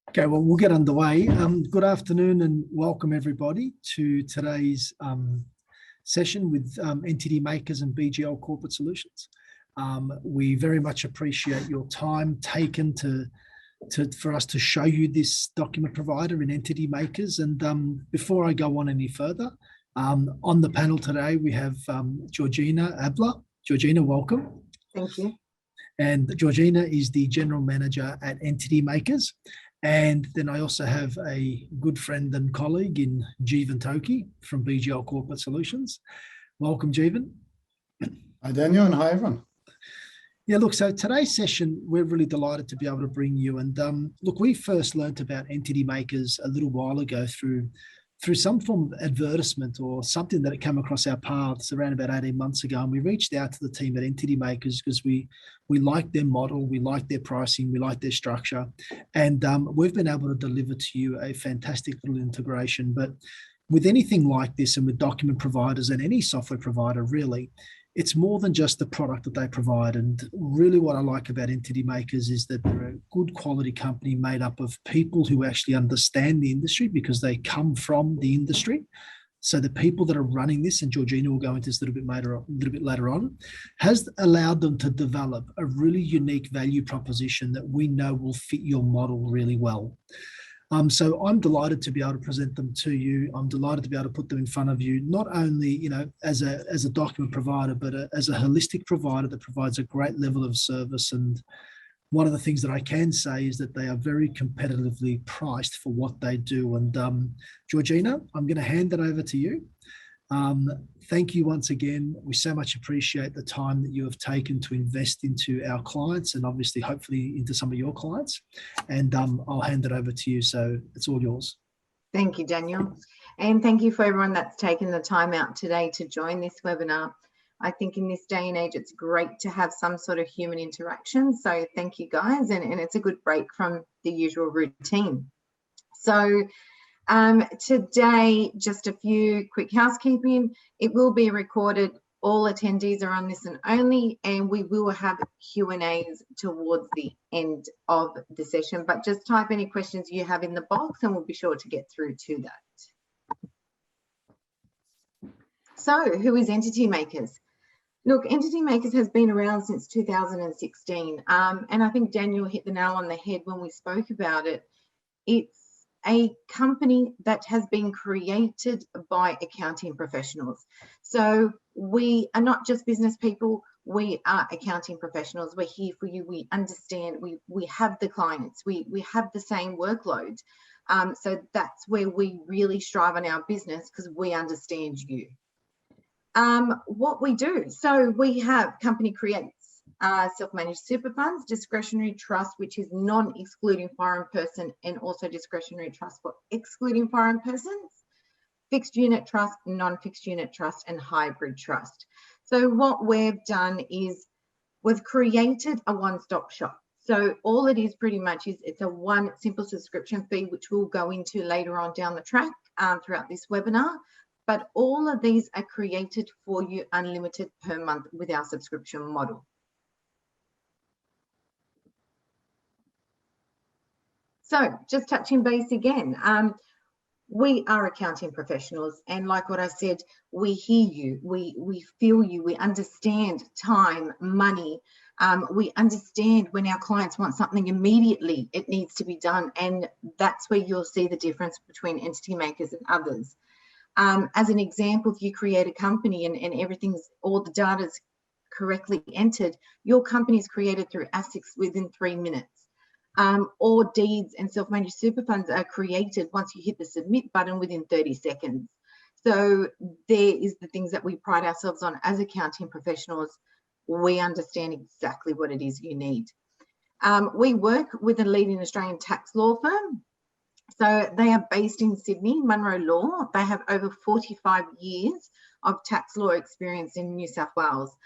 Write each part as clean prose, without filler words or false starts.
Okay, well, we'll get underway. Good afternoon and welcome everybody to today's session with EntityMakers and BGL Corporate Solutions. We very much appreciate your time taken for us to show you this document provider in EntityMakers. And before I go on any further, on the panel today, we have Georgina Abler. Georgina, welcome. Thank you. And Georgina is the General Manager at EntityMakers. And then I also have a good friend and colleague in Jeevan Toki from BGL Corporate Solutions. Welcome, Jeevan. Hi, Daniel, and hi, everyone. Yeah, look, so today's session, we're really delighted to be able to bring you. And look, we first learned about EntityMakers a little while ago through some form of advertisement or something that had come across our paths around about 18 months ago. And we reached out to the team at EntityMakers because we like their model, we like their pricing, we like their structure. And we've been able to deliver to you a fantastic little integration. But with anything like this and with document providers and any software provider, really, it's more than just the product that they provide. And really what I like about EntityMakers is that they're a good quality company made up of people who actually understand the industry because they come from the industry. So the people that are running this, and Georgina will go into this a little bit later on, has allowed them to develop a really unique value proposition that we know will fit your model really well. So I'm delighted to be able to present them to you. I'm delighted to be able to put them in front of you, not only as a document provider, but as a holistic provider that provides a great level of service. And one of the things that I can say is that they are very competitively priced for what they do. And Georgina, I'm going to hand it over to you. Thank you once again. We so much appreciate the time that you have taken to invest into our clients and obviously hopefully into some of your clients. And I'll hand it over to you. So it's all yours. Thank you, Daniel. And thank you for everyone that's taken the time out today to join this webinar. I think in this day and age, it's great to have some sort of human interaction. So thank you guys. And it's a good break from the usual routine. So today, just a few quick housekeeping. It will be recorded. All attendees are on listen only, and we will have Q&As towards the end of the session. But just type any questions you have in the box and we'll be sure to get through to that. So who is EntityMakers? Look, EntityMakers has been around since 2016. And I think Daniel hit the nail on the head when we spoke about it. It's a company that has been created by accounting professionals. So we are not just business people, we are accounting professionals. We're here for you, we understand, we have the clients, we have the same workload. So that's where we really strive on our business because we understand you. What we do, so we have company creates self-managed super funds, discretionary trust, which is non-excluding foreign person, and also discretionary trust for excluding foreign persons, fixed unit trust, non-fixed unit trust, and hybrid trust. So what we've done is we've created a one-stop shop. So all it is pretty much is it's a one simple subscription fee, which we'll go into later on down the track throughout this webinar. But all of these are created for you unlimited per month with our subscription model. So just touching base again, we are accounting professionals, and like what I said, we hear you, we feel you, we understand time, money, we understand when our clients want something immediately, it needs to be done, and that's where you'll see the difference between EntityMakers and others. As an example, if you create a company and all the data's correctly entered, your company is created through ASICs within 3 minutes. Or deeds and self-managed super funds are created once you hit the submit button within 30 seconds. So there is the things that we pride ourselves on as accounting professionals. We understand exactly what it is you need. We work with a leading Australian tax law firm. So they are based in Sydney, Munro Law. They have over 45 years of tax law experience in New South Wales.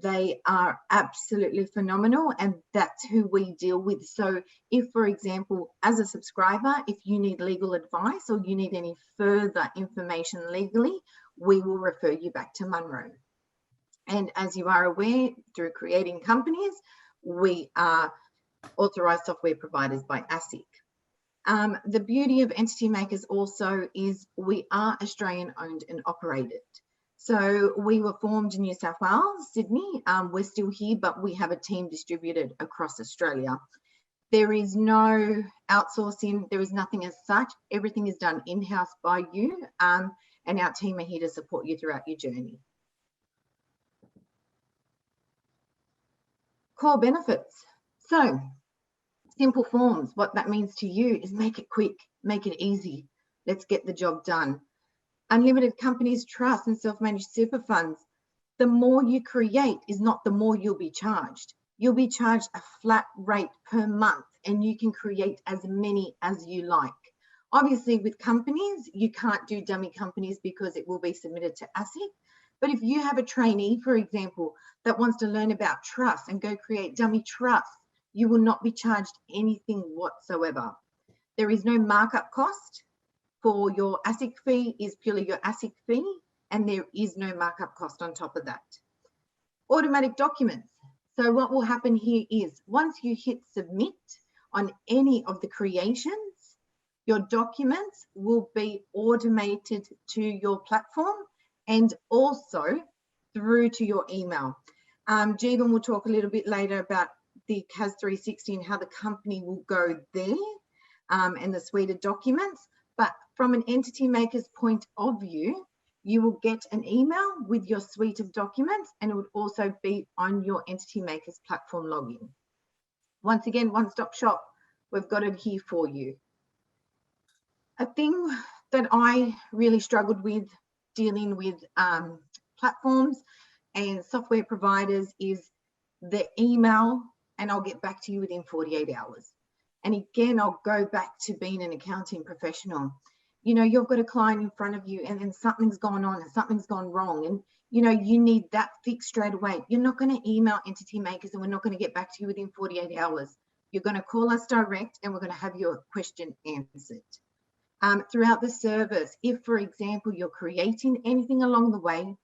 They are absolutely phenomenal, and that's who we deal with. So if, for example, as a subscriber, if you need legal advice or you need any further information legally, we will refer you back to Munro. And as you are aware, through creating companies, we are authorised software providers by ASIC. The beauty of EntityMakers also is we are Australian owned and operated. So we were formed in New South Wales, Sydney. We're still here, but we have a team distributed across Australia. There is no outsourcing. There is nothing as such. Everything is done in-house by you, and our team are here to support you throughout your journey. Core benefits. So simple forms. What that means to you is make it quick, make it easy. Let's get the job done. Unlimited companies, trusts, and self-managed super funds. The more you create is not the more you'll be charged. You'll be charged a flat rate per month, and you can create as many as you like. Obviously, with companies, you can't do dummy companies because it will be submitted to ASIC. But if you have a trainee, for example, that wants to learn about trust and go create dummy trusts, you will not be charged anything whatsoever. There is no markup cost. For your ASIC fee is purely your ASIC fee, and there is no markup cost on top of that. Automatic documents. So what will happen here is once you hit submit on any of the creations, your documents will be automated to your platform and also through to your email. Jeevan will talk a little bit later about the CAS 360 and how the company will go there and the suite of documents. But from an EntityMakers point of view, you will get an email with your suite of documents, and it would also be on your EntityMakers platform login. Once again, one-stop shop, we've got it here for you. A thing that I really struggled with dealing with platforms and software providers is the email, and I'll get back to you within 48 hours. And again, I'll go back to being an accounting professional. You know, you've got a client in front of you and then something's gone on and something's gone wrong. And, you know, you need that fixed straight away. You're not going to email EntityMakers and we're not going to get back to you within 48 hours. You're going to call us direct and we're going to have your question answered. Throughout the service, if, for example, you're creating anything along the way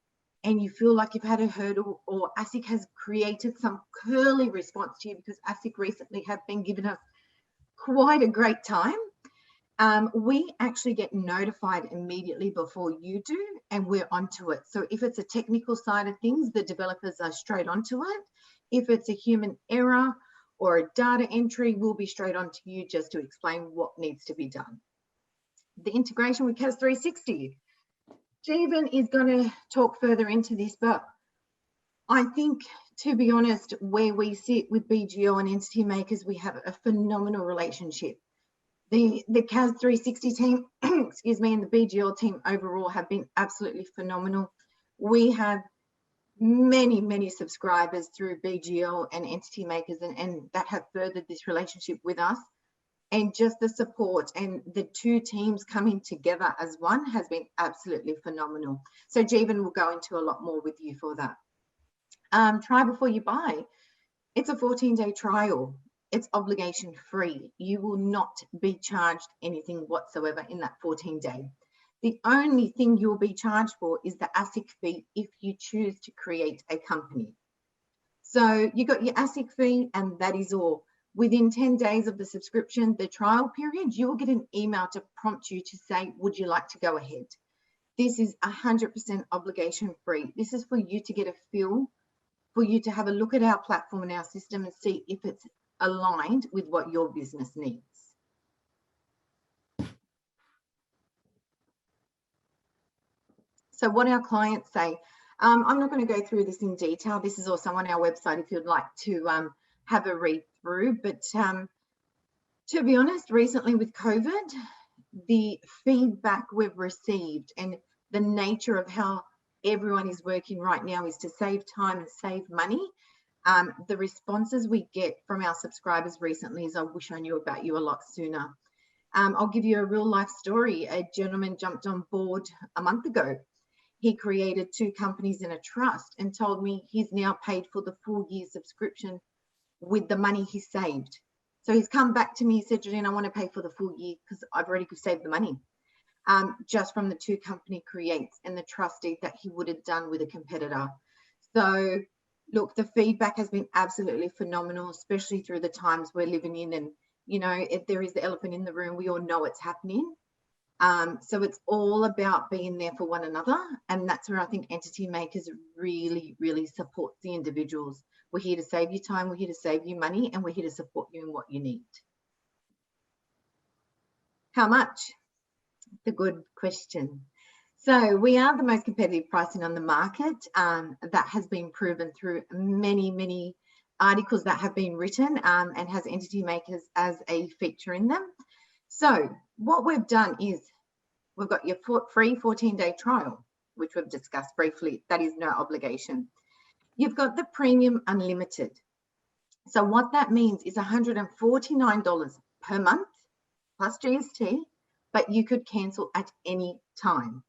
and you feel like you've had a hurdle or ASIC has created some curly response to you, because ASIC recently have been giving us quite a great time, we actually get notified immediately before you do, and we're onto it. So if it's a technical side of things, the developers are straight onto it. If it's a human error or a data entry, we'll be straight onto you just to explain what needs to be done. The integration with CAS 360. Jeevan is going to talk further into this, but I think, to be honest, where we sit with BGL and EntityMakers, we have a phenomenal relationship. The CAS 360 team, excuse me, and the BGL team overall have been absolutely phenomenal. We have many, many subscribers through BGL and EntityMakers, and that have furthered this relationship with us. And just the support and the two teams coming together as one has been absolutely phenomenal. So Jeevan will go into a lot more with you for that. Try before you buy. It's a 14-day trial. It's obligation free. You will not be charged anything whatsoever in that 14-day. The only thing you'll be charged for is the ASIC fee if you choose to create a company. So you got your ASIC fee and that is all. Within 10 days of the subscription, the trial period, you will get an email to prompt you to say, would you like to go ahead? This is 100% obligation free. This is for you to get a feel, for you to have a look at our platform and our system and see if it's aligned with what your business needs. So what our clients say, I'm not going to go through this in detail. This is also on our website if you'd like to have a read through. But to be honest, recently with COVID, the feedback we've received and the nature of how everyone is working right now is to save time and save money. The responses we get from our subscribers recently is, I wish I knew about you a lot sooner. I'll give you a real life story. A gentleman jumped on board a month ago. He created 2 companies in a trust and told me he's now paid for the full year subscription with the money he saved. So he's come back to me, he said, Jolene, I want to pay for the full year because I've already saved the money just from the 2 company creates and the trustee that he would have done with a competitor. So look, the feedback has been absolutely phenomenal, especially through the times we're living in. And, if there is the elephant in the room, we all know it's happening. So it's all about being there for one another. And that's where I think EntityMakers really, really supports the individuals. We're here to save you time, we're here to save you money, and we're here to support you in what you need. How much? The good question. So we are the most competitive pricing on the market. That has been proven through many, many articles that have been written and has EntityMakers as a feature in them. So what we've done is we've got your free 14-day trial, which we've discussed briefly. That is no obligation. You've got the premium unlimited. So what that means is $149 per month plus GST, but you could cancel at any time.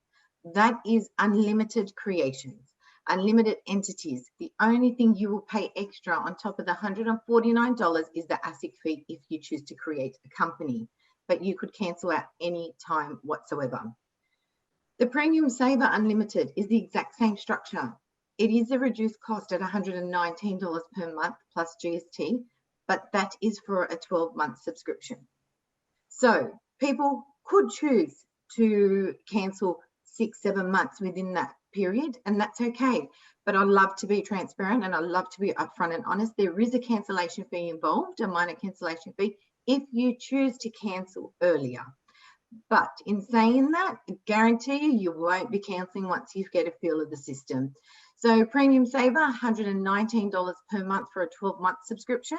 That is unlimited creations, unlimited entities. The only thing you will pay extra on top of the $149 is the ASIC fee if you choose to create a company, but you could cancel at any time whatsoever. The Premium Saver Unlimited is the exact same structure. It is a reduced cost at $119 per month plus GST, but that is for a 12-month subscription. So people could choose to cancel 6-7 months within that period, and that's okay. But I love to be transparent and I love to be upfront and honest. There is a cancellation fee involved, a minor cancellation fee, if you choose to cancel earlier. But in saying that, I guarantee you won't be cancelling once you get a feel of the system. So Premium Saver, $119 per month for a 12-month subscription,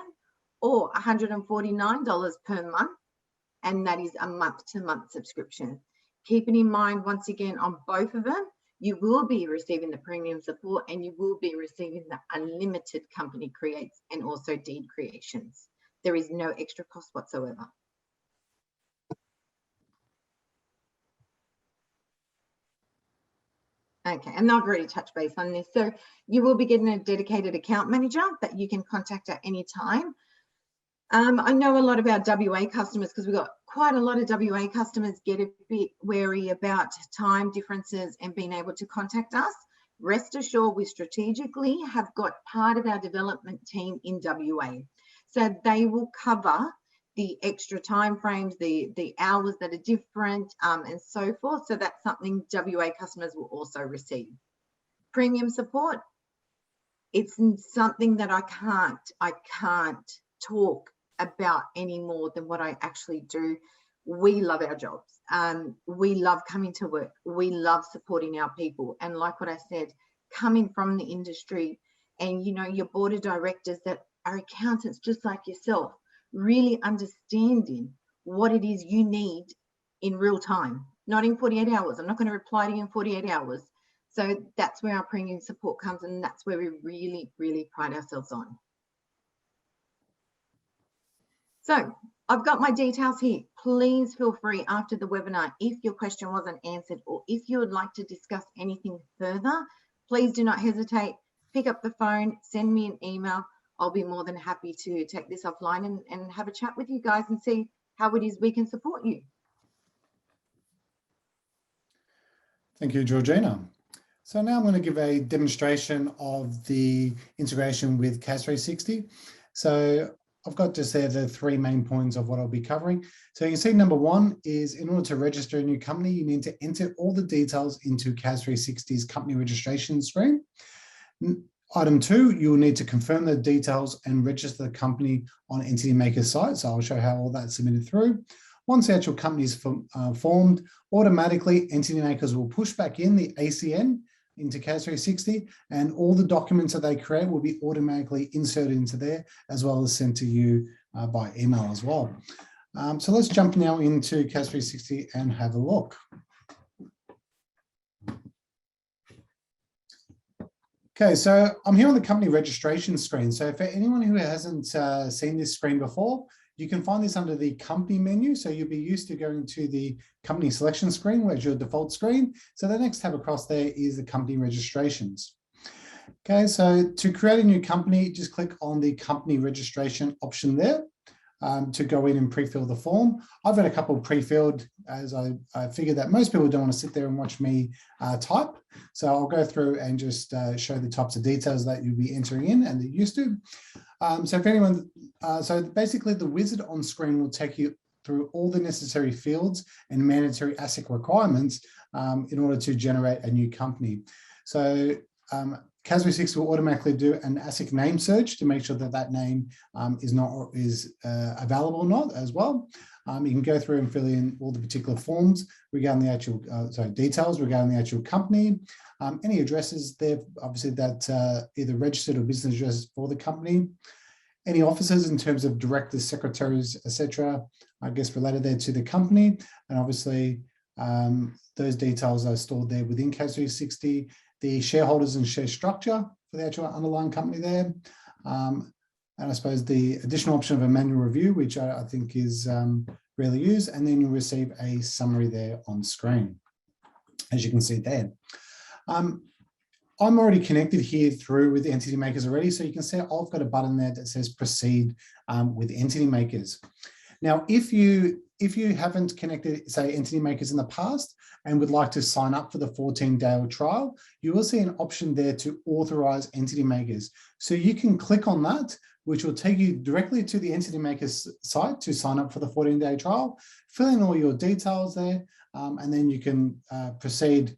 or $149 per month, and that is a month-to-month subscription. Keeping in mind, once again, on both of them, you will be receiving the premium support and you will be receiving the unlimited company creates and also deed creations. There is no extra cost whatsoever. Okay, and I've already touched base on this. So you will be getting a dedicated account manager that you can contact at any time. I know a lot of our WA customers, because we've got quite a lot of WA customers, get a bit wary about time differences and being able to contact us. Rest assured, we strategically have got part of our development team in WA. So they will cover the extra time frames, the hours that are different, and so forth. So that's something WA customers will also receive. Premium support, it's something that I can't talk about any more than what I actually do. We love our jobs. We love coming to work. We love supporting our people. And like what I said, coming from the industry and, your board of directors that are accountants just like yourself, really understanding what it is you need in real time, not in 48 hours. I'm not going to reply to you in 48 hours. So that's where our premium support comes, and that's where we really, really pride ourselves on. So I've got my details here. Please feel free after the webinar, if your question wasn't answered or if you would like to discuss anything further, please do not hesitate. Pick up the phone, send me an email. I'll be more than happy to take this offline and have a chat with you guys and see how it is we can support you. Thank you, Georgina. So now I'm going to give a demonstration of the integration with CAS 360. So I've got just there the 3 main points of what I'll be covering. So you can see number 1 is, in order to register a new company, you need to enter all the details into CAS 360's company registration screen. Item 2, you will need to confirm the details and register the company on EntityMakers site. So I'll show how all that's submitted through. Once the actual company is formed, automatically EntityMakers will push back in the ACN into CAS 360, and all the documents that they create will be automatically inserted into there, as well as sent to you by email as well. So let's jump now into CAS 360 and have a look. Okay, so I'm here on the company registration screen. So for anyone who hasn't seen this screen before, you can find this under the company menu. So you'll be used to going to the company selection screen, where's your default screen. So the next tab across there is the company registrations. Okay, so to create a new company, just click on the company registration option there to go in and pre-fill the form. I've got a couple pre-filled, as I figured that most people don't want to sit there and watch me type. So I'll go through and just show the types of details that you'll be entering in and they're used to. So if anyone, so basically the wizard on screen will take you through all the necessary fields and mandatory ASIC requirements in order to generate a new company. So CAS 360 will automatically do an ASIC name search to make sure that that name is available or not as well. You can go through and fill in all the particular forms regarding the actual, details regarding the actual company. Any addresses there, obviously that either registered or business addresses for the company. Any officers in terms of directors, secretaries, etc., I guess related there to the company. And obviously those details are stored there within CAS 360. The shareholders and share structure for the actual underlying company there. And I suppose the additional option of a manual review, which I think is rarely used, and then you'll receive a summary there on screen, as you can see there. I'm already connected here through with EntityMakers already, so you can see I've got a button there that says proceed with EntityMakers. Now, if you haven't connected, say, EntityMakers in the past and would like to sign up for the 14-day trial, you will see an option there to authorize EntityMakers. So you can click on that, which will take you directly to the EntityMakers site to sign up for the 14-day trial, fill in all your details there, and then you can proceed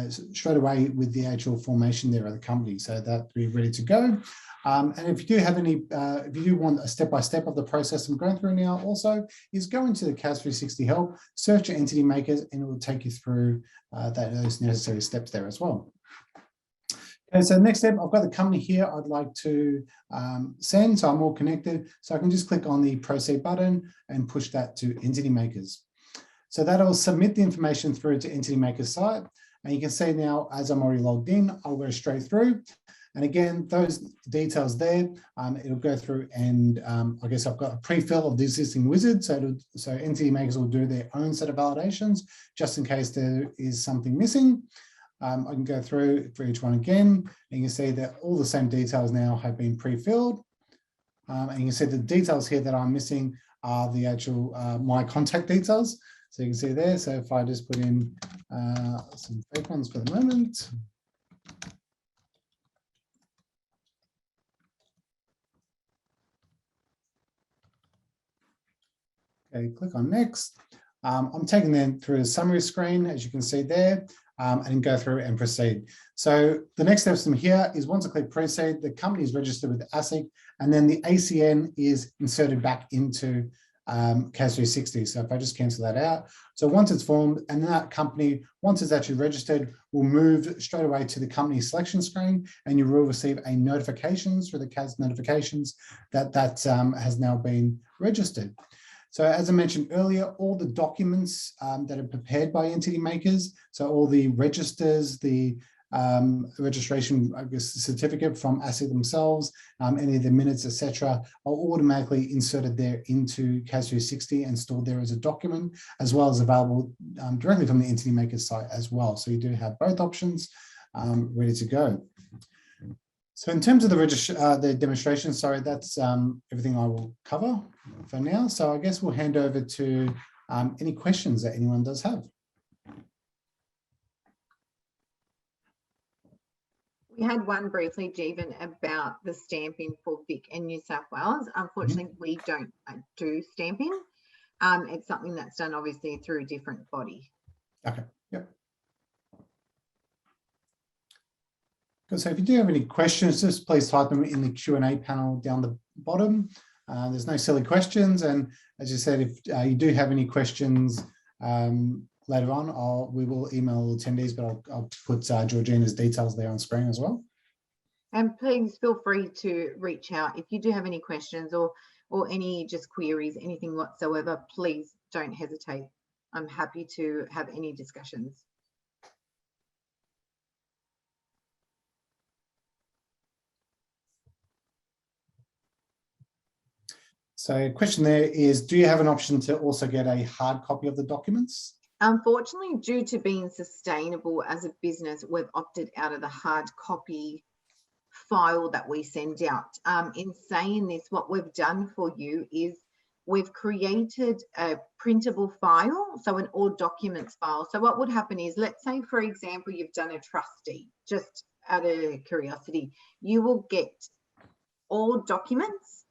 straight away with the actual formation there of the company. So that'll be ready to go. And if you do have any, if you do want a step-by-step of the process I'm going through now also, is go into the CAS 360 help, search your EntityMakers, and it will take you through those necessary steps there as well. Okay, so next step, I've got the company here I'd like to send, so I'm all connected. So I can just click on the proceed button and push that to EntityMakers. So that'll submit the information through to EntityMakers site. And you can see now, as I'm already logged in, I'll go straight through. And again, those details there, it'll go through and I guess I've got a pre-fill of the existing wizard. So EntityMakers will do their own set of validations just in case there is something missing. I can go through for each one again, and you can see that all the same details now have been pre-filled. And you can see the details here that I'm missing are the actual my contact details. So you can see there. So if I just put in some fake ones for the moment. Okay, click on next. I'm taking them through a summary screen, as you can see there, and go through and proceed. So the next steps from here is once I click proceed, the company is registered with ASIC, and then the ACN is inserted back into CAS 360. So if I just cancel that out. So once it's formed, and that company, once it's actually registered, will move straight away to the company selection screen, and you will receive a notifications through the CAS notifications that has now been registered. So as I mentioned earlier, all the documents that are prepared by EntityMakers, so all the registers, the registration, I guess, certificate from ASIC themselves, any of the minutes, etc., are automatically inserted there into CAS 360 and stored there as a document, as well as available directly from the EntityMakers site as well. So you do have both options ready to go. So in terms of the demonstration, sorry, that's everything I will cover for now. So I guess we'll hand over to any questions that anyone does have. We had one briefly, Jeevan, about the stamping for Vic and New South Wales. Unfortunately, we don't do stamping. It's something that's done obviously through a different body. Okay, yep. So if you do have any questions, just please type them in the Q&A panel down the bottom. There's no silly questions. And as you said, if you do have any questions later on, we will email attendees, but I'll put Georgina's details there on screen as well. And please feel free to reach out if you do have any questions or any just queries, anything whatsoever. Please don't hesitate. I'm happy to have any discussions. So question there is, do you have an option to also get a hard copy of the documents? Unfortunately, due to being sustainable as a business, we've opted out of the hard copy file that we send out. In saying this, what we've done for you is we've created a printable file, so an all documents file. So what would happen is, let's say, for example, you've done a trustee, just out of curiosity, you will get all documents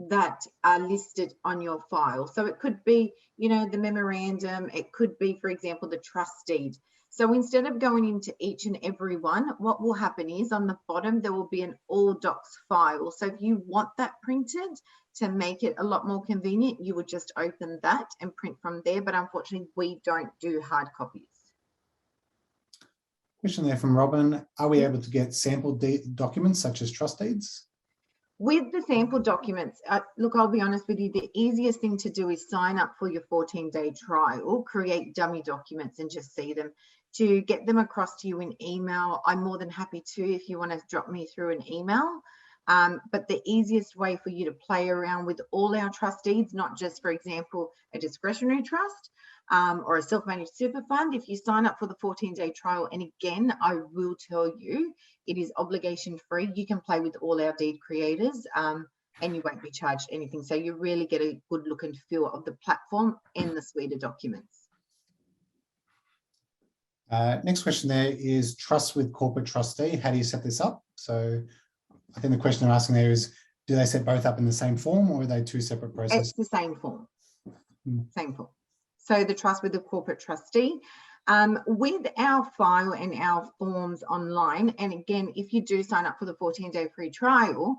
that are listed on your file. So it could be, you know, the memorandum, it could be, for example, the trust deed. So instead of going into each and every one, what will happen is on the bottom, there will be an all docs file. So if you want that printed to make it a lot more convenient, you would just open that and print from there. But unfortunately, we don't do hard copies. Question there from Robin. Are we able to get sample documents such as trust deeds? With the sample documents, look, I'll be honest with you, the easiest thing to do is sign up for your 14-day trial, create dummy documents and just see them. To get them across to you in email, I'm more than happy to if you want to drop me through an email. But the easiest way for you to play around with all our trust deeds, not just, for example, a discretionary trust or a self-managed super fund, if you sign up for the 14-day trial, and again, I will tell you, it is obligation free. You can play with all our deed creators and you won't be charged anything. So you really get a good look and feel of the platform and the suite of documents. Next question there is trust with corporate trustee. How do you set this up? So I think the question they're asking there is, do they set both up in the same form or are they two separate processes? It's the same form, same form. So the trust with the corporate trustee, with our file and our forms online. And again, if you do sign up for the 14-day free trial,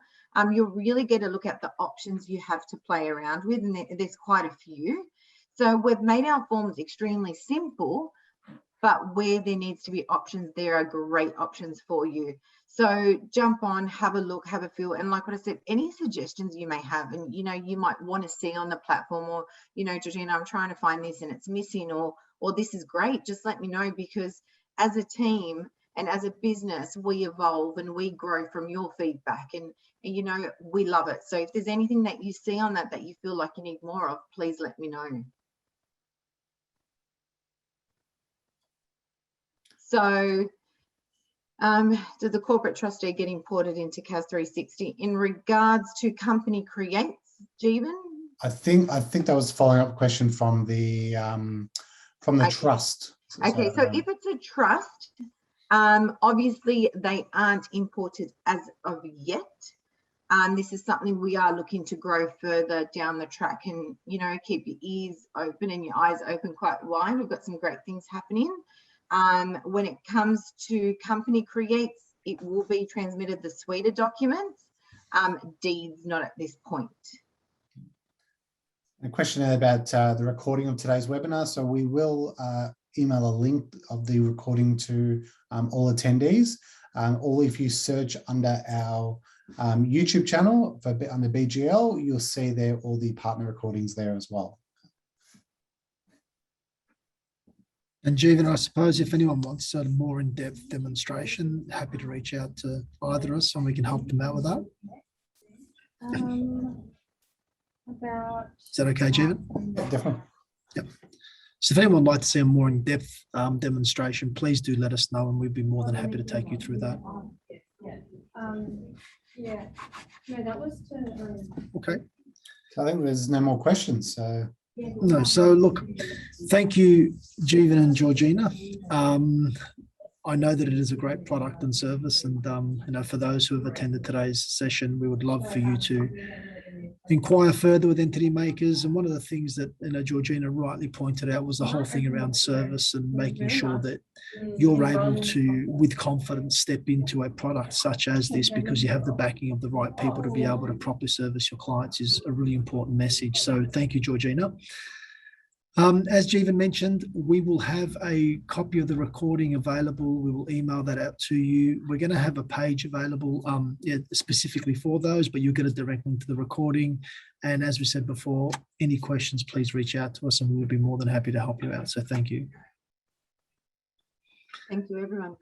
you'll really get a look at the options you have to play around with, and there's quite a few. So we've made our forms extremely simple, but where there needs to be options, there are great options for you. So jump on, have a look, have a feel. And like what I said, any suggestions you may have, and, you know, you might want to see on the platform, or, you know, Georgina, I'm trying to find this and it's missing, or this is great, just let me know, because as a team and as a business, we evolve and we grow from your feedback, and you know, we love it. So if there's anything that you see on that you feel like you need more of, please let me know. So did the corporate trustee get imported into CAS 360 in regards to company creates, Jeevan? I think that was following up a question from the Okay. trust. Okay, so if it's a trust, obviously they aren't imported as of yet. This is something we are looking to grow further down the track, and, you know, keep your ears open and your eyes open quite wide. We've got some great things happening. When it comes to company creates, it will be transmitted the suite of documents, deeds not at this point. A question about the recording of today's webinar. So we will email a link of the recording to all attendees, or if you search under our YouTube channel under BGL, you'll see there all the partner recordings there as well. And Jeevan, I suppose if anyone wants a more in-depth demonstration, happy to reach out to either of us and we can help them out with that. Is that okay, Jeevan? Yeah, definitely. Yep. So if anyone would like to see a more in-depth demonstration, please do let us know and we'd be more than happy to take you through that. Yeah, no, that was to. Okay. So I think there's no more questions. So. No, so look, thank you, Jeevan and Georgina. I know that it is a great product and service, and you know, for those who have attended today's session, we would love for you to inquire further with EntityMakers. And one of the things that, you know, Georgina rightly pointed out was the whole thing around service and making sure that you're able to, with confidence, step into a product such as this because you have the backing of the right people to be able to properly service your clients is a really important message. So thank you, Georgina. As Jeevan mentioned, we will have a copy of the recording available. We will email that out to you. We're going to have a page available specifically for those, but you'll get a direct link to the recording. And as we said before, any questions, please reach out to us and we will be more than happy to help you out. So thank you. Thank you, everyone.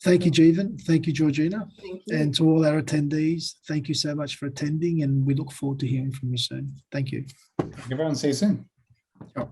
Thank you, Jeevan. Thank you, Georgina. Thank you. And to all our attendees, thank you so much for attending and we look forward to hearing from you soon. Thank you. Everyone, see you soon. Sure.